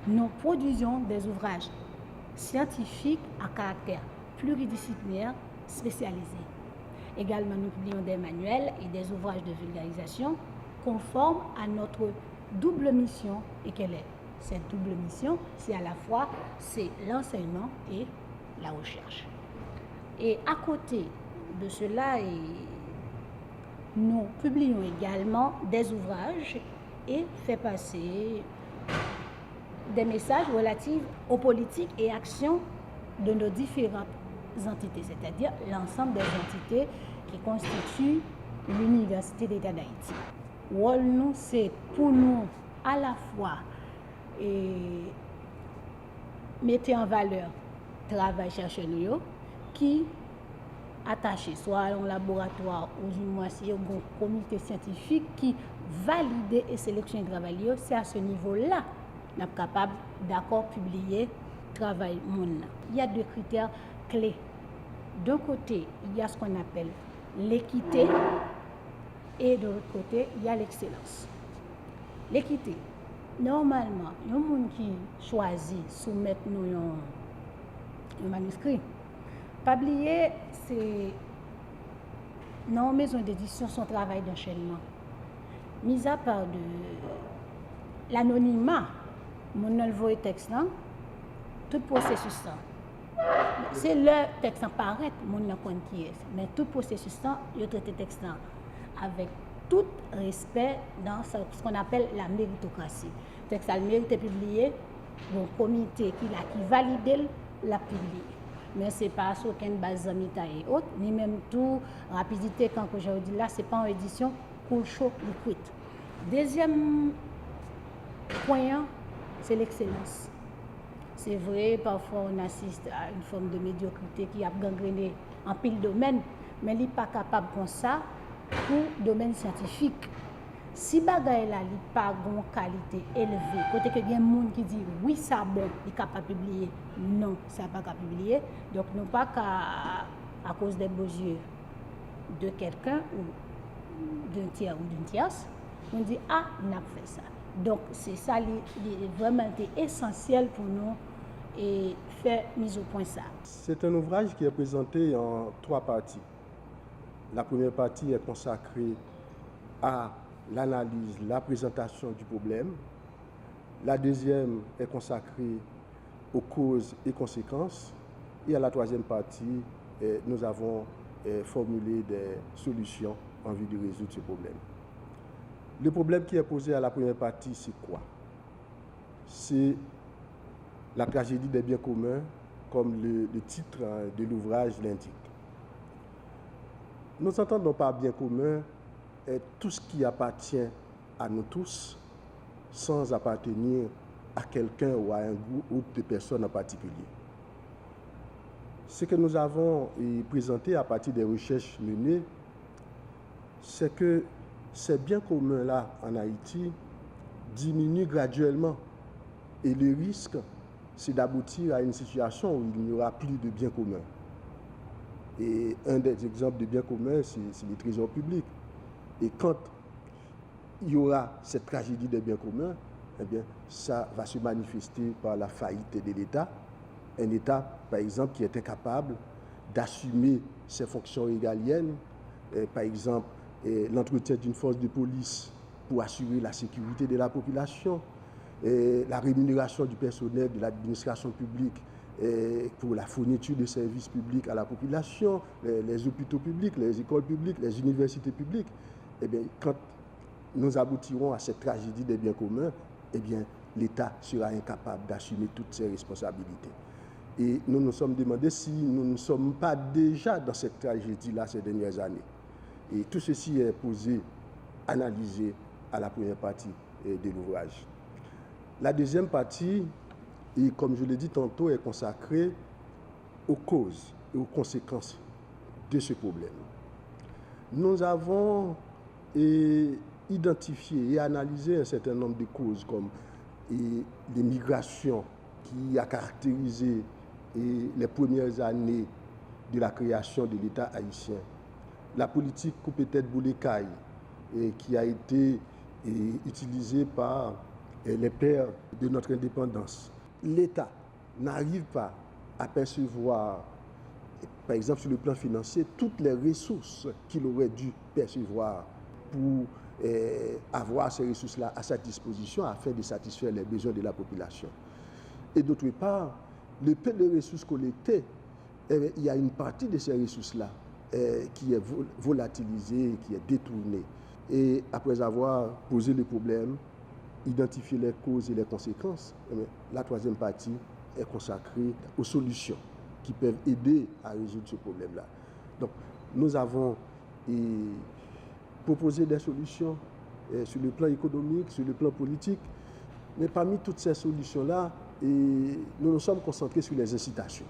nous produisons des ouvrages scientifiques à caractère pluridisciplinaire spécialisés. Également, nous publions des manuels et des ouvrages de vulgarisation conformes à notre double mission. Et quelle est cette double mission? C'est à la fois l'enseignement et la recherche. Et à côté de cela, nous publions également des ouvrages et fait passer des messages relatifs aux politiques et actions de nos différentes entités, c'est-à-dire l'ensemble des entités qui constituent l'Université d'État d'Haïti. Rôle nous, c'est pour nous à la fois mettre en valeur le travail chercheur qui attaché soit à un laboratoire ou du moins si un comité scientifique qui valide et sélectionne le travail, c'est à ce niveau-là qu'on est capable d'accord publier le travail. Il y a deux critères clés. D'un côté, il y a ce qu'on appelle l'équité et de l'autre côté, il y a l'excellence. L'équité. Normalement, il y a des gens qui choisissent de soumettre un manuscrit. Pas oublier, c'est dans la maison d'édition son travail d'enchaînement. Mis à part de l'anonymat, mon envoie texte là, tout processus là. C'est le texte apparaît, mon ne connaît qui est, mais tout processus là, il traite texte là avec tout respect dans ce qu'on appelle la méritocratie. Le texte a le mérite est publié, un comité qui valide la publié. Mais ce n'est pas sur aucune base d'amita et autres, ni même tout rapidité quand je dis là, ce n'est pas en édition cool chaud liquide. Deuxième point, c'est l'excellence. C'est vrai, parfois on assiste à une forme de médiocrité qui a gangréné en pile domaine, mais il n'est pas capable comme ça pour le domaine scientifique. Si bagay là n'est pas de qualité élevée, côté que il y a des gens qui disent oui ça bon, il est capable de publier, non ça pas capable de publier, donc non pas à cause des beaux yeux de quelqu'un ou d'un tiers ou d'une tierce, on dit ah on a fait ça. Donc c'est ça vraiment essentiel pour nous et faire mise au point ça. C'est un ouvrage qui est présenté en 3 parties. La première partie est consacrée à l'analyse, la présentation du problème. La deuxième est consacrée aux causes et conséquences. Et à la troisième partie, nous avons formulé des solutions en vue de résoudre ce problème. Le problème qui est posé à la première partie, c'est quoi? C'est la tragédie des biens communs, comme le titre de l'ouvrage l'indique. Nous entendons par bien commun tout ce qui appartient à nous tous, sans appartenir à quelqu'un ou à un groupe de personnes en particulier. Ce que nous avons présenté à partir des recherches menées, c'est que ces biens communs-là en Haïti diminuent graduellement. Et le risque, c'est d'aboutir à une situation où il n'y aura plus de biens communs. Et un des exemples de biens communs, c'est les trésors publics. Et quand il y aura cette tragédie des biens communs, eh bien, ça va se manifester par la faillite de l'État. Un État, par exemple, qui est incapable d'assumer ses fonctions régaliennes, par exemple, l'entretien d'une force de police pour assurer la sécurité de la population, la rémunération du personnel de l'administration publique pour la fourniture de services publics à la population, les hôpitaux publics, les écoles publiques, les universités publiques. Eh bien, quand nous aboutirons à cette tragédie des biens communs, eh bien, l'État sera incapable d'assumer toutes ses responsabilités. Et nous nous sommes demandé si nous ne sommes pas déjà dans cette tragédie-là ces dernières années. Et tout ceci est posé, analysé à la première partie de l'ouvrage. La deuxième partie, et comme je l'ai dit tantôt, est consacrée aux causes et aux conséquences de ce problème. Nous avons identifié et analysé un certain nombre de causes comme les migrations qui a caractérisé les premières années de la création de l'État haïtien, la politique coupe-tête boulécaille qui a été utilisée par les pères de notre indépendance. L'État n'arrive pas à percevoir, par exemple sur le plan financier, toutes les ressources qu'il aurait dû percevoir pour avoir ces ressources-là à sa disposition afin de satisfaire les besoins de la population. Et d'autre part, le peu de ressources collectées, il y a une partie de ces ressources-là qui est volatilisée, qui est détournée. Et après avoir posé le problème, identifié les causes et les conséquences, la troisième partie est consacrée aux solutions qui peuvent aider à résoudre ce problème-là. Donc, nous avons proposé des solutions sur le plan économique, sur le plan politique, mais parmi toutes ces solutions-là, nous nous sommes concentrés sur les incitations.